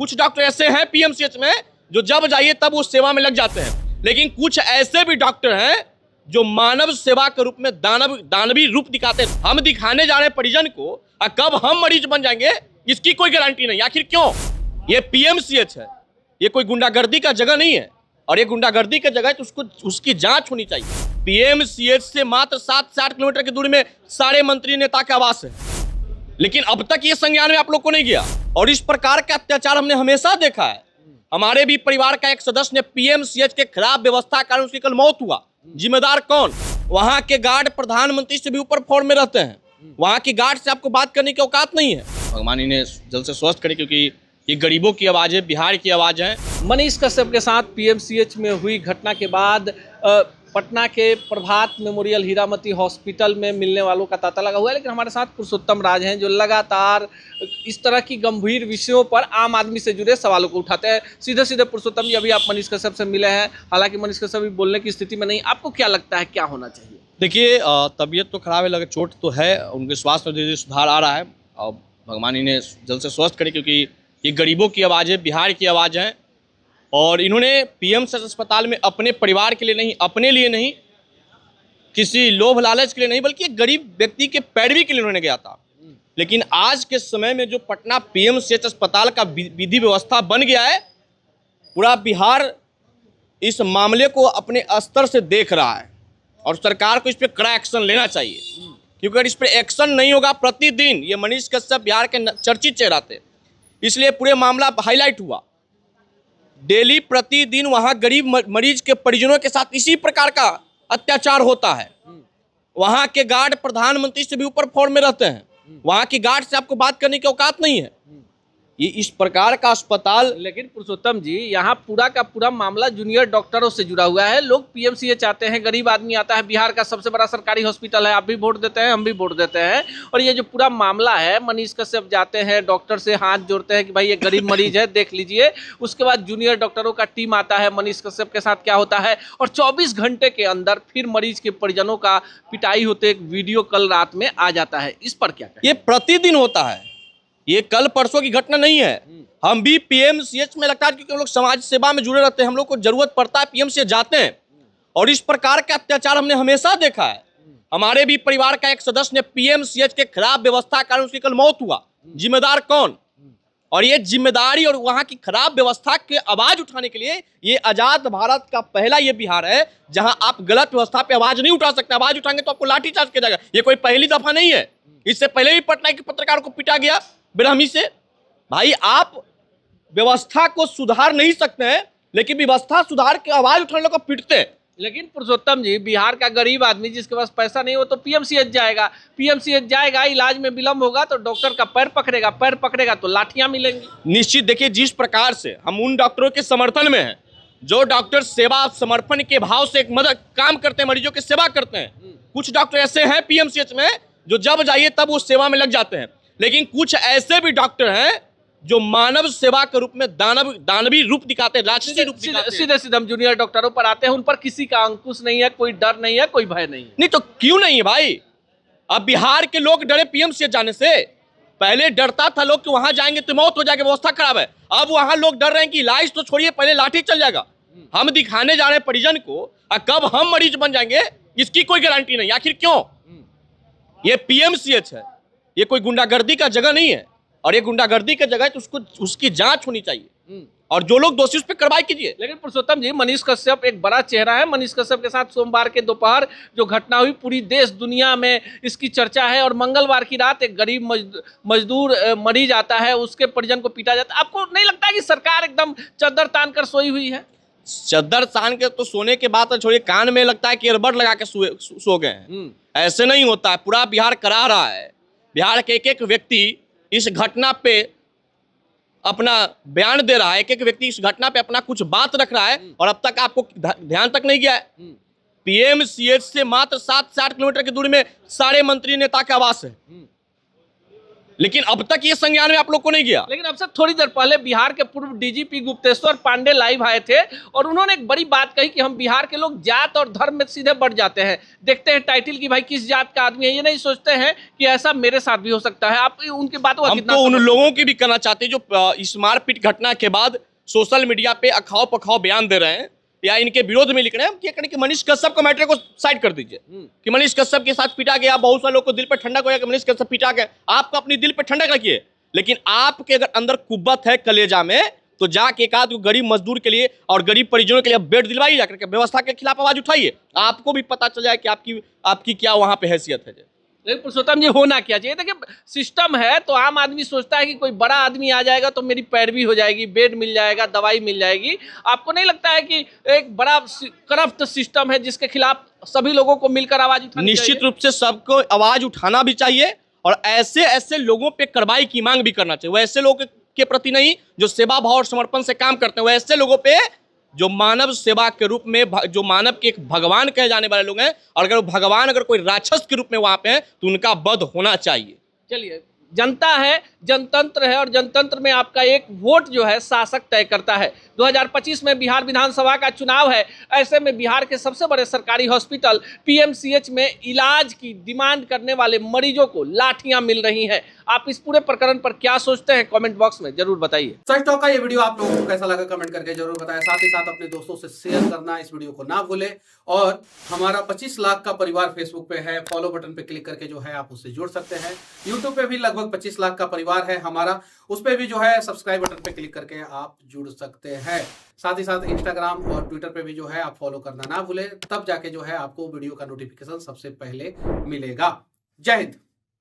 कुछ डॉक्टर ऐसे हैं पीएमसीएच में जो जब जाइए तब उस सेवा में लग जाते हैं, लेकिन कुछ ऐसे भी डॉक्टर हैं जो मानव सेवा के रूप में दानवी रूप दिखाते हैं। हम दिखाने जा रहे हैं परिजन को, और कब हम मरीज बन जाएंगे इसकी कोई गारंटी नहीं। आखिर क्यों? ये पीएमसीएच है, ये कोई गुंडागर्दी का जगह नहीं है, और ये गुंडागर्दी की जगह है तो उसकी जांच होनी चाहिए। पीएमसीएच से मात्र 7 से 8 किलोमीटर की दूरी में सारे मंत्री नेता का आवास है, लेकिन अब तक ये संज्ञान में आप लोग को नहीं गया। और इस प्रकार का अत्याचार हमने हमेशा देखा है। हमारे भी परिवार का एक सदस्य ने पीएमसीएच के खराब व्यवस्था के कारण उसकी कल मौत हुआ। जिम्मेदार कौन? वहां के गार्ड प्रधानमंत्री से भी ऊपर फॉर्म में रहते हैं। वहां की गार्ड से आपको बात करने की औकात नहीं है। भगवान इन्हें जल्द से स्वस्थ करे, क्योंकि ये गरीबों की आवाज है, बिहार की आवाज है। मनीष कश्यप के साथ पीएमसीएच में हुई घटना के बाद पटना के प्रभात मेमोरियल हीरामती हॉस्पिटल में मिलने वालों का तांता लगा हुआ है। लेकिन हमारे साथ पुरुषोत्तम राज हैं जो लगातार इस तरह की गंभीर विषयों पर आम आदमी से जुड़े सवालों को उठाते हैं। सीधे सीधे पुरुषोत्तम जी, अभी आप मनीष कश्यप से मिले हैं, हालांकि मनीष कश्यप भी बोलने की स्थिति में नहीं। आपको क्या लगता है क्या होना चाहिए? देखिए, तबीयत तो खराब है, लगे चोट तो है, उनके स्वास्थ्य में धीरे-धीरे सुधार आ रहा है, और भगवान इन्हें जल्द से स्वस्थ करे, क्योंकि ये गरीबों की आवाज़ है, बिहार की आवाज़ है। और इन्होंने पीएमसीएच अस्पताल में अपने परिवार के लिए नहीं, अपने लिए नहीं, किसी लोभ लालच के लिए नहीं, बल्कि एक गरीब व्यक्ति के पैरवी के लिए उन्होंने गया था। लेकिन आज के समय में जो पटना पीएमसीएच अस्पताल का विधि व्यवस्था बन गया है, पूरा बिहार इस मामले को अपने स्तर से देख रहा है, और सरकार को इस पर कड़ा एक्शन लेना चाहिए। क्योंकि अगर इस पर एक्शन नहीं होगा, प्रतिदिन ये मनीष कश्यप बिहार के चर्चित चेहरा थे, इसलिए पूरे मामला हाईलाइट हुआ। डेली प्रतिदिन वहां गरीब मरीज के परिजनों के साथ इसी प्रकार का अत्याचार होता है। वहां के गार्ड प्रधानमंत्री से भी ऊपर फॉर्म में रहते हैं। वहां की गार्ड से आपको बात करने की औकात नहीं है। ये इस प्रकार का अस्पताल। लेकिन पुरुषोत्तम जी, यहाँ पूरा का पूरा मामला जूनियर डॉक्टरों से जुड़ा हुआ है। लोग पीएमसीएच आते हैं, गरीब आदमी आता है, बिहार का सबसे बड़ा सरकारी हॉस्पिटल है, आप भी वोट देते हैं, हम भी वोट देते हैं। और ये जो पूरा मामला है, मनीष कश्यप जाते हैं, डॉक्टर से हाथ जोड़ते हैं कि भाई ये गरीब मरीज है, देख लीजिए। उसके बाद जूनियर डॉक्टरों का टीम आता है, मनीष कश्यप के साथ क्या होता है, और 24 घंटे के अंदर फिर मरीज के परिजनों का पिटाई होते एक वीडियो कल रात में आ जाता है। इस पर क्या कहें? ये प्रतिदिन होता है, ये कल परसों की घटना नहीं है। हम भी पीएमसीएच में लगता है, क्योंकि हम लोग समाज सेवा में जुड़े रहते हैं, हम लोग को जरूरत पड़ता है, पीएमसीएच जाते हैं। और इस प्रकार का अत्याचार हमने हमेशा देखा है। हमारे भी परिवार का एक सदस्य ने पीएमसीएच के खराब व्यवस्था के कारण उसकी कल मौत हुआ। जिम्मेदार कौन? और ये जिम्मेदारी और वहां की खराब व्यवस्था के आवाज उठाने के लिए ये आजाद भारत का पहला ये बिहार है जहां आप गलत व्यवस्था पे आवाज नहीं उठा सकते। आवाज उठाएंगे तो आपको लाठीचार्ज किया जाएगा। ये कोई पहली दफा नहीं है, इससे पहले भी पटना के पत्रकार को पीटा गया बेरहमी से। भाई, आप व्यवस्था को सुधार नहीं सकते हैं, लेकिन व्यवस्था सुधार के आवाज उठाने को पीटते हैं। लेकिन पुरुषोत्तम जी, बिहार का गरीब आदमी जिसके पास पैसा नहीं हो तो पीएमसीएच जाएगा। पीएमसीएच जाएगा, इलाज में विलंब होगा तो डॉक्टर का पैर पकड़ेगा तो लाठियां मिलेंगी। निश्चित। देखिए, जिस प्रकार से हम उन डॉक्टरों के समर्थन में हैं जो डॉक्टर सेवा समर्पण के भाव से एक मदद काम करते हैं, मरीजों की सेवा करते हैं। कुछ डॉक्टर ऐसे हैं पीएमसीएच में जो जब जाइए तब उस सेवा में लग जाते हैं, लेकिन कुछ ऐसे भी डॉक्टर हैं जो मानव सेवा के रूप में दानवी रूप दिखाते हैं, राजसी रूप दिखाते हैं। सीधे सीधे हम जूनियर डॉक्टरों पर आते हैं, उन पर किसी का अंकुश नहीं है, कोई डर नहीं है, कोई भय नहीं है। नहीं तो क्यों नहीं है भाई? अब बिहार के लोग डरे पीएमसीएच जाने से। पहले डरता था लोग कि वहां जाएंगे तो मौत हो जाएगी, व्यवस्था खराब है। अब वहां लोग डर रहे हैं कि इलाज तो छोड़िए, पहले लाठी चल जाएगा। हम दिखाने जा रहे हैं परिजन को, और कब हम मरीज बन जाएंगे इसकी कोई गारंटी नहीं। आखिर क्यों? ये पीएमसीएच है, ये कोई गुंडागर्दी का जगह नहीं है, और ये गुंडागर्दी की जगह है तो उसकी जांच होनी चाहिए, और जो लोग दोषी उस पर कार्रवाई कीजिए। लेकिन पुरुषोत्तम जी, मनीष कश्यप एक बड़ा चेहरा है। मनीष कश्यप के साथ सोमवार के दोपहर जो घटना हुई, पूरी देश दुनिया में इसकी चर्चा है। और मंगलवार की रात एक गरीब मजदूर मरीज आता है, उसके परिजन को पीटा जाता है। आपको नहीं लगता कि सरकार एकदम चद्दर तान कर सोई हुई है? चद्दर तान के तो सोने के बाद छोड़िए, कान में लगता है कि ईयरबड लगा के सो गए हैं। ऐसे नहीं होता है। पूरा बिहार करा रहा है। बिहार के एक एक व्यक्ति इस घटना पे अपना बयान दे रहा है, एक एक व्यक्ति इस घटना पे अपना कुछ बात रख रहा है, और अब तक आपको ध्यान तक नहीं गया है। पीएमसीएच से मात्र 7 से 8 किलोमीटर की दूरी में सारे मंत्री नेता का आवास है। लेकिन अब तक ये संज्ञान में आप लोग को नहीं गया। लेकिन अब से थोड़ी देर पहले बिहार के पूर्व डीजीपी गुप्तेश्वर पांडे लाइव आए थे और उन्होंने एक बड़ी बात कही कि हम बिहार के लोग जात और धर्म में सीधे बढ़ जाते हैं, देखते हैं टाइटल की भाई किस जात का आदमी है, ये नहीं सोचते हैं कि ऐसा मेरे साथ भी हो सकता है। आप उनकी बातों हम तो उन लोगों की भी करना चाहते हैं जो इस मारपीट घटना के बाद सोशल मीडिया पे अखाव पखाव बयान दे रहे हैं या इनके विरोध में लिख रहे हैं, ये करें कि मनीष कश्यप का मैटर को साइड कर दीजिए कि मनीष कश्यप के साथ पीटा गया, बहुत सारे लोग को दिल पे ठंडक हो गया कि मनीष कश्यप पीटा गया। आपको अपनी दिल पे ठंडक रखिए, लेकिन आपके अगर अंदर कुब्बत है कलेजा में तो जाके एक आध गरीब मजदूर के लिए और गरीब परिजनों के लिए बेड दिलवाइए, जाकर के व्यवस्था के खिलाफ आवाज उठाइए, आपको भी पता चल जाए कि आपकी क्या वहां पे हैसियत है। लेकिन पुरुषोत्तम जी होना क्या चाहिए? देखिए सिस्टम है तो आम आदमी सोचता है कि कोई बड़ा आदमी आ जाएगा तो मेरी पैरवी हो जाएगी, बेड मिल जाएगा, दवाई मिल जाएगी। आपको नहीं लगता है कि एक बड़ा करप्ट सिस्टम है जिसके खिलाफ सभी लोगों को मिलकर आवाज उठानी चाहिए? निश्चित रूप से सबको आवाज उठाना भी चाहिए और ऐसे ऐसे लोगों पे कार्रवाई की मांग भी करना चाहिए। वैसे लोगों के प्रति नहीं जो सेवा भाव और समर्पण से काम करते हैं, वैसे लोगों पे जो मानव सेवा के रूप में जो मानव के एक भगवान कहे जाने वाले लोग हैं, और अगर भगवान अगर कोई राक्षस के रूप में वहां पे है तो उनका वध होना चाहिए। चलिए, जनता है, जनतंत्र है और जनतंत्र में आपका एक वोट जो है शासक तय करता है। 2025 में बिहार विधानसभा का चुनाव है, ऐसे में बिहार के सबसे बड़े सरकारी हॉस्पिटल पीएमसीएच में इलाज की डिमांड करने वाले मरीजों को लाठियां मिल रही हैं। आप इस पूरे प्रकरण पर क्या सोचते हैं कमेंट बॉक्स में जरूर बताइए। सच टॉक का ये वीडियो आप लोगों को कैसा लगा कमेंट करके जरूर बताएं। साथ ही साथ अपने दोस्तों से शेयर करना इस वीडियो को ना भूलें और हमारा 25 लाख का परिवार फेसबुक पे है, फॉलो बटन पे क्लिक करके जो है आप उससे जुड़ सकते हैं। यूट्यूब पे भी लगभग 25 लाख का परिवार है हमारा, उस पे भी जो है सब्सक्राइब बटन पे क्लिक करके आप जुड़ सकते हैं। साथ ही साथ इंस्टाग्राम और ट्विटर पे भी जो है आप फॉलो करना ना भूलें, तब जाके जो है आपको वीडियो का नोटिफिकेशन सबसे पहले मिलेगा। जय हिंद।